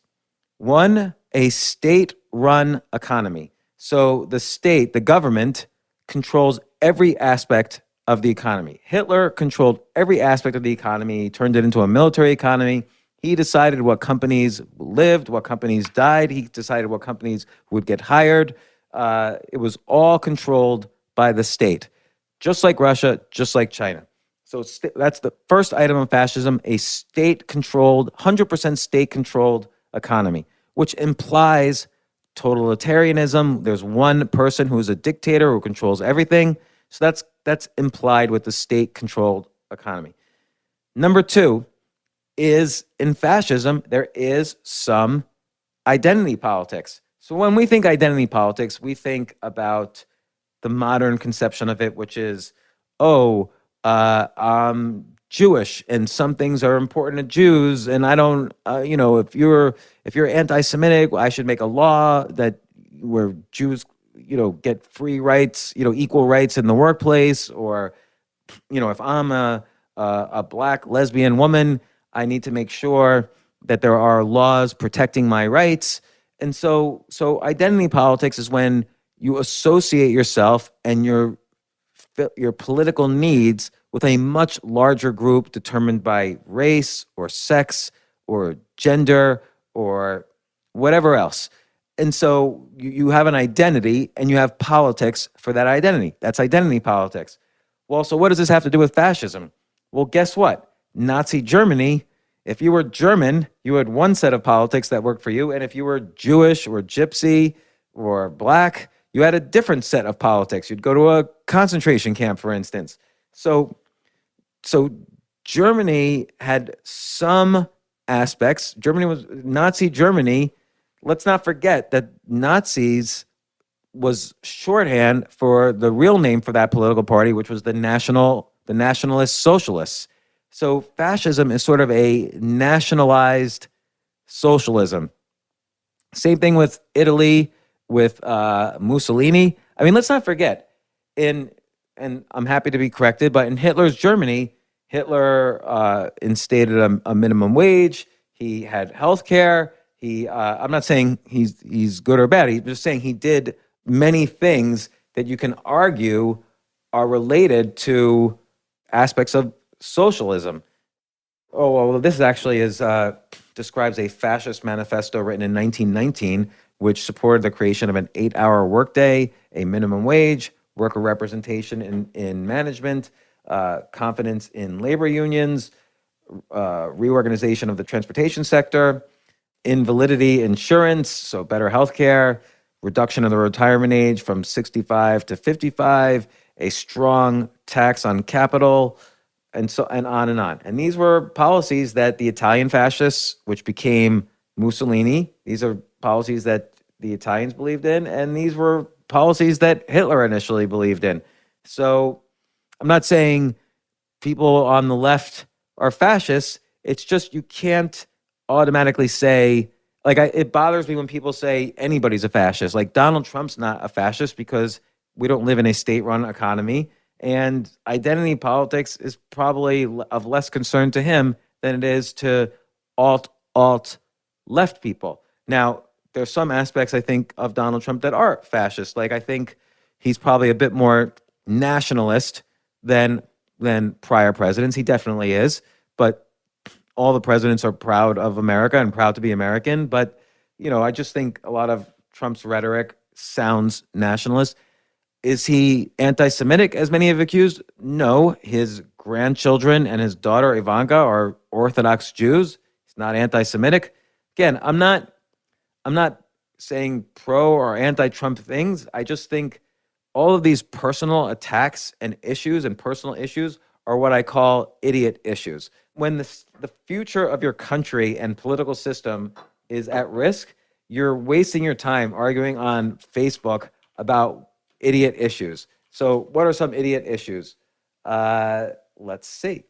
One, a state-run economy. So the state, the government, controls every aspect of the economy. Hitler controlled every aspect of the economy. He turned it into a military economy. He decided what companies lived, what companies died. He decided what companies would get hired. It was all controlled by the state, just like Russia, just like China. So that's the first item of fascism, a state-controlled, 100% state-controlled economy, which implies totalitarianism. There's one person who's a dictator who controls everything. So that's implied with the state-controlled economy. Number two is in fascism, there is some identity politics. So when we think identity politics, we think about the modern conception of it, which is, I'm Jewish, and some things are important to Jews, and I don't, if you're anti-Semitic, I should make a law that where Jews, get free rights, equal rights in the workplace, or, if I'm a black lesbian woman, I need to make sure that there are laws protecting my rights. And so identity politics is when you associate yourself and your political needs with a much larger group determined by race or sex or gender or whatever else. And so you have an identity and you have politics for that identity. That's identity politics. Well, so what does this have to do with fascism? Well, guess what? Nazi Germany, if you were German, you had one set of politics that worked for you. And if you were Jewish or gypsy or black, you had a different set of politics. You'd go to a concentration camp, for instance. So Germany had some aspects. Nazi Germany. Let's not forget that Nazis was shorthand for the real name for that political party, which was the Nationalist Socialists. So fascism is sort of a nationalized socialism. Same thing with Italy, with Mussolini. I mean, let's not forget, and I'm happy to be corrected, but in Hitler's Germany, Hitler instated a minimum wage. He had health care. I'm not saying he's good or bad. He's just saying he did many things that you can argue are related to aspects of socialism. Oh, well, this actually describes a fascist manifesto written in 1919, which supported the creation of an 8-hour workday, a minimum wage, worker representation in management, confidence in labor unions, reorganization of the transportation sector, invalidity insurance, so better health care, reduction of the retirement age from 65 to 55, a strong tax on capital, and on and on. And these were policies that the Italian fascists, which became Mussolini, these are policies that the Italians believed in, and these were policies that Hitler initially believed in. So I'm not saying people on the left are fascists. It's just you can't automatically say, it bothers me when people say anybody's a fascist. Like Donald Trump's not a fascist because we don't live in a state-run economy, and identity politics is probably of less concern to him than it is to alt left people. Now, there's some aspects, I think, of Donald Trump that are fascist. Like, I think he's probably a bit more nationalist than prior presidents. He definitely is. But all the presidents are proud of America and proud to be American. But, I just think a lot of Trump's rhetoric sounds nationalist. Is he anti-Semitic, as many have accused? No. His grandchildren and his daughter, Ivanka, are Orthodox Jews. He's not anti-Semitic. Again, I'm not saying pro or anti-Trump things. I just think all of these personal attacks and personal issues are what I call idiot issues. When the future of your country and political system is at risk, you're wasting your time arguing on Facebook about idiot issues. So what are some idiot issues? Let us see.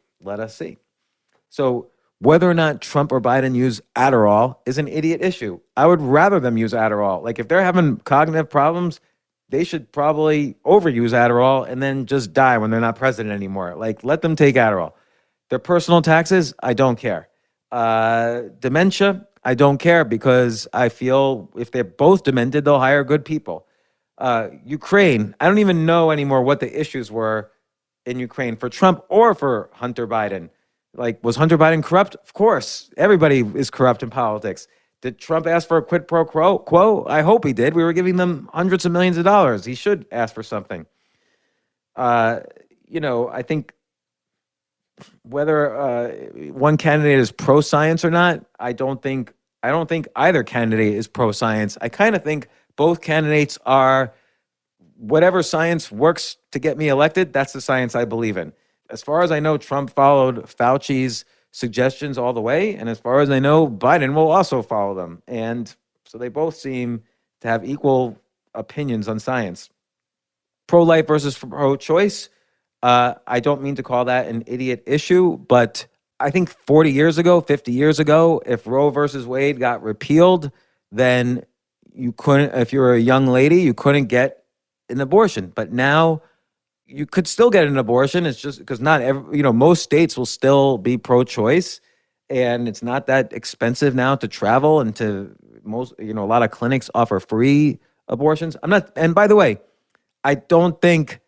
So whether or not Trump or Biden use Adderall is an idiot issue. I would rather them use Adderall. Like, if they're having cognitive problems, they should probably overuse Adderall and then just die when they're not president anymore. Like, let them take Adderall. Their personal taxes, I don't care. Dementia, I don't care, because I feel if they're both demented, they'll hire good people. Ukraine, I don't even know anymore what the issues were in Ukraine for Trump or for Hunter Biden. Like, was Hunter Biden corrupt? Of course. Everybody is corrupt in politics. Did Trump ask for a quid pro quo? I hope he did. We were giving them hundreds of millions of dollars. He should ask for something. I think whether one candidate is pro-science or not, I don't think I don't think either candidate is pro-science. I kind of think both candidates are whatever science works to get me elected, that's the science I believe in. As far as I know, Trump followed Fauci's suggestions all the way. And as far as I know, Biden will also follow them. And so they both seem to have equal opinions on science. Pro-life versus pro-choice. I don't mean to call that an idiot issue, but I think 40 years ago, 50 years ago, if Roe versus Wade got repealed, then you couldn't, if you were a young lady, you couldn't get an abortion. But now you could still get an abortion. It's just because not every, most states will still be pro-choice, and it's not that expensive now to travel, and to most, a lot of clinics offer free abortions. And by the way, I don't think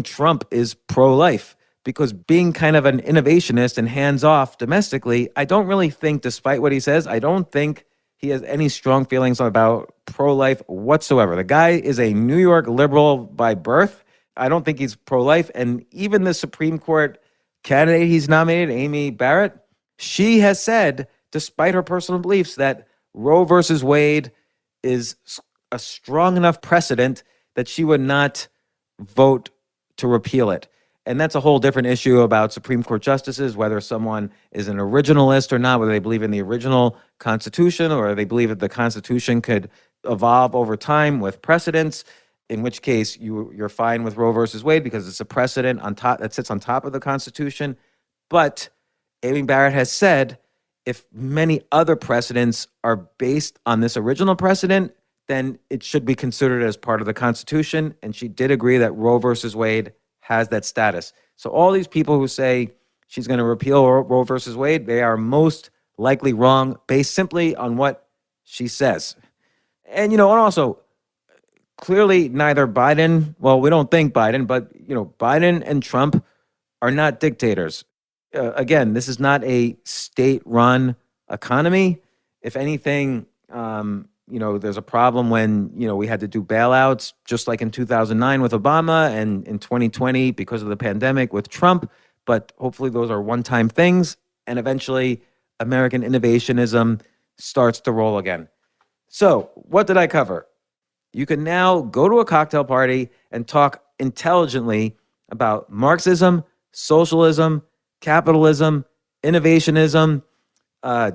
Trump is pro-life, because being kind of an innovationist and hands-off domestically, I don't really think, despite what he says, I don't think he has any strong feelings about pro-life whatsoever. The guy is a New York liberal by birth. I don't think he's pro-life. And even the Supreme Court candidate he's nominated, Amy Barrett, she has said, despite her personal beliefs, that Roe versus Wade is a strong enough precedent that she would not vote to repeal it. And that's a whole different issue about Supreme Court justices, whether someone is an originalist or not, whether they believe in the original Constitution or they believe that the Constitution could evolve over time with precedents, in which case you're fine with Roe versus Wade because it's a precedent on top that sits on top of the Constitution. But Amy Barrett has said if many other precedents are based on this original precedent, then it should be considered as part of the Constitution. And she did agree that Roe versus Wade has that status. So all these people who say she's going to repeal Roe versus Wade, they are most likely wrong based simply on what she says. And, and also clearly neither Biden, well, we don't think Biden, but, Biden and Trump are not dictators. Again, this is not a state-run economy. If anything, there's a problem when, we had to do bailouts, just like in 2009 with Obama and in 2020 because of the pandemic with Trump. But hopefully those are one-time things. And eventually American innovationism starts to roll again. So what did I cover? You can now go to a cocktail party and talk intelligently about Marxism, socialism, capitalism, innovationism,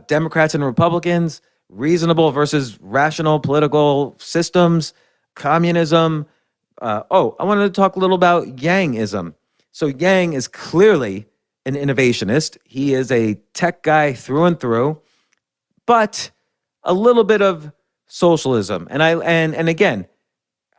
Democrats and Republicans, reasonable versus rational political systems, communism. I wanted to talk a little about Yangism. So Yang is clearly an innovationist. He is a tech guy through and through, but a little bit of socialism. And again,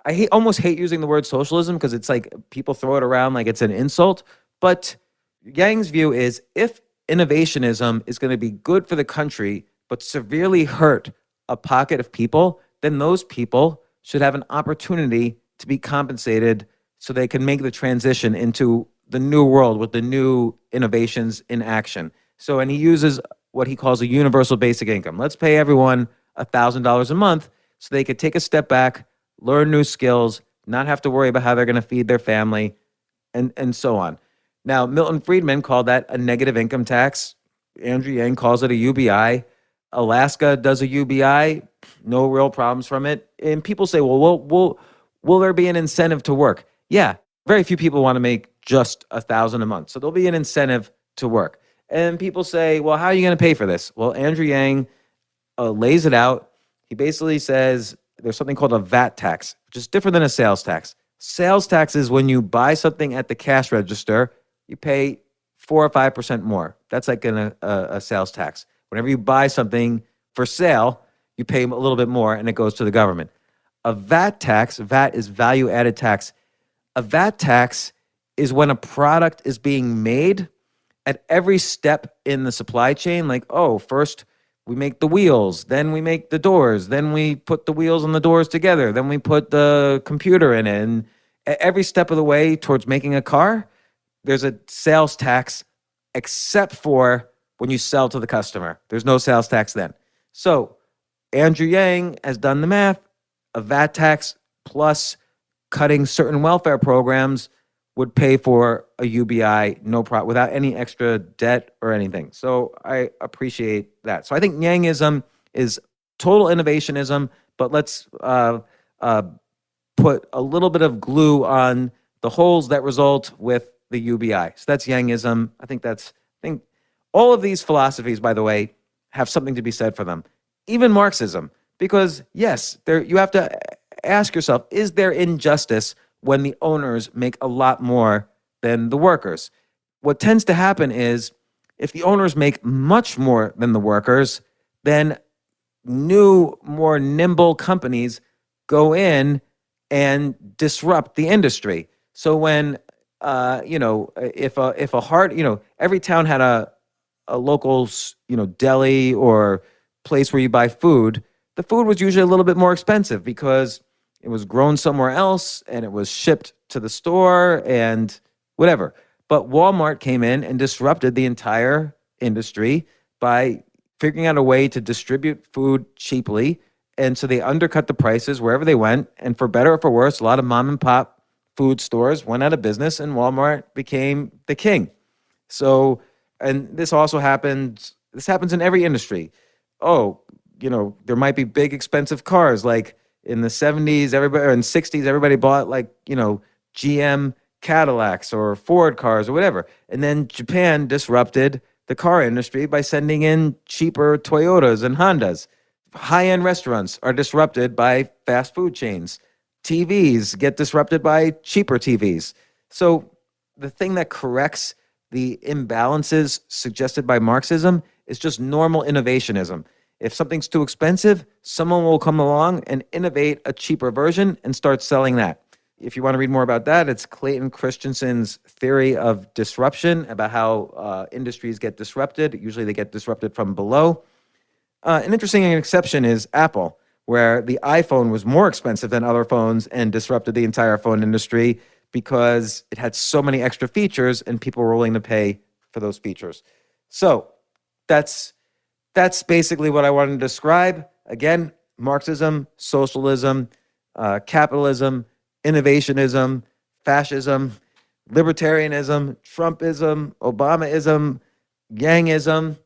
I almost hate using the word socialism because it's like people throw it around like it's an insult. But Yang's view is if innovationism is going to be good for the country, but severely hurt a pocket of people, then those people should have an opportunity to be compensated so they can make the transition into the new world with the new innovations in action. So, and he uses what he calls a universal basic income. Let's pay everyone $1,000 a month so they could take a step back, learn new skills, not have to worry about how they're going to feed their family, and so on. Now, Milton Friedman called that a negative income tax. Andrew Yang calls it a UBI. Alaska does a UBI, no real problems from it. And people say, well, will there be an incentive to work? Yeah, very few people want to make just $1,000 a month. So there'll be an incentive to work. And people say, well, how are you going to pay for this? Well, Andrew Yang lays it out. He basically says there's something called a VAT tax, which is different than a sales tax. Sales tax is when you buy something at the cash register, you pay 4 or 5% more. That's like a sales tax. Whenever you buy something for sale, you pay a little bit more and it goes to the government. A VAT tax, VAT is value added tax. A VAT tax is when a product is being made at every step in the supply chain. Like, first we make the wheels, then we make the doors, then we put the wheels and the doors together, then we put the computer in it. And at every step of the way towards making a car, there's a sales tax, except for when you sell to the customer. There's no sales tax then. So Andrew Yang has done the math. A VAT tax plus cutting certain welfare programs would pay for a UBI no problem without any extra debt or anything. So I appreciate that. So I think Yangism is total innovationism, but let's put a little bit of glue on the holes that result with the UBI. So that's Yangism. I think all of these philosophies, by the way, have something to be said for them. Even Marxism, because yes, you have to ask yourself, is there injustice when the owners make a lot more than the workers? What tends to happen is if the owners make much more than the workers, then new, more nimble companies go in and disrupt the industry. So when, if a hard, every town had a local, deli or place where you buy food, the food was usually a little bit more expensive because it was grown somewhere else and it was shipped to the store and whatever. But Walmart came in and disrupted the entire industry by figuring out a way to distribute food cheaply. And so they undercut the prices wherever they went. And for better or for worse, a lot of mom and pop food stores went out of business and Walmart became the king. So, and this happens in every industry. There might be big expensive cars like in the 70s, or in 60s, everybody bought GM Cadillacs or Ford cars or whatever. And then Japan disrupted the car industry by sending in cheaper Toyotas and Hondas. High-end restaurants are disrupted by fast food chains. TVs get disrupted by cheaper TVs. So the thing that corrects the imbalances suggested by Marxism is just normal innovationism. If something's too expensive, someone will come along and innovate a cheaper version and start selling that. If you want to read more about that, it's Clayton Christensen's theory of disruption, about how industries get disrupted. Usually they get disrupted from below. An interesting exception is Apple, where the iPhone was more expensive than other phones and disrupted the entire phone industry because it had so many extra features and people were willing to pay for those features. So that's basically what I wanted to describe. Again, Marxism, socialism, capitalism, innovationism, fascism, libertarianism, Trumpism, Obamaism, Yangism.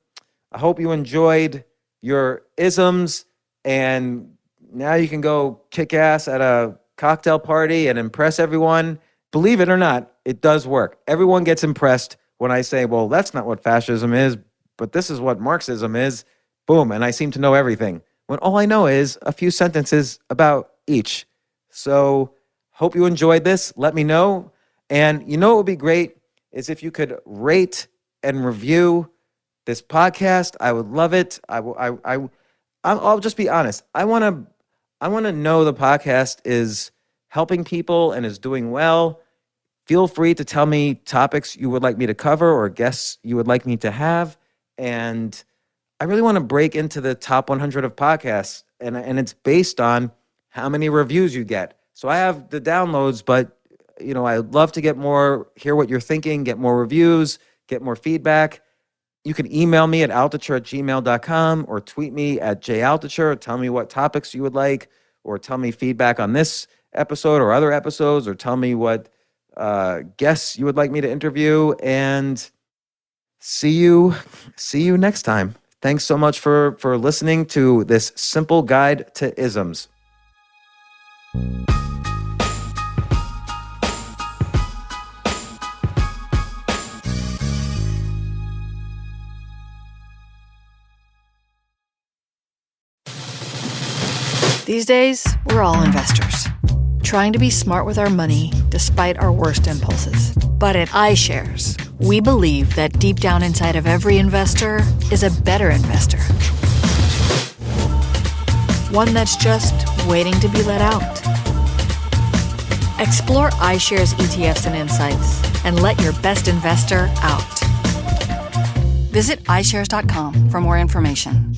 I hope you enjoyed your isms, and now you can go kick ass at a cocktail party and impress everyone. Believe it or not, it does work. Everyone gets impressed when I say, well, that's not what fascism is, but this is what Marxism is. Boom, and I seem to know everything, when all I know is a few sentences about each. So hope you enjoyed this. Let me know. And what would be great is if you could rate and review this podcast. I would love it. I'll just be honest. I want to know the podcast is helping people and is doing well. Feel free to tell me topics you would like me to cover or guests you would like me to have. And I really want to break into the top 100 of podcasts, and it's based on how many reviews you get. So I have the downloads, but I'd love to get more, hear what you're thinking, get more reviews, get more feedback. You can email me at altucher@gmail.com or tweet me at jaltucher. Tell me what topics you would like, or tell me feedback on this episode or other episodes, or tell me what guests you would like me to interview. And see you next time. Thanks so much for listening to this simple guide to isms. These days, we're all investors, trying to be smart with our money despite our worst impulses. But at iShares, we believe that deep down inside of every investor is a better investor. One that's just waiting to be let out. Explore iShares ETFs and insights and let your best investor out. Visit iShares.com for more information.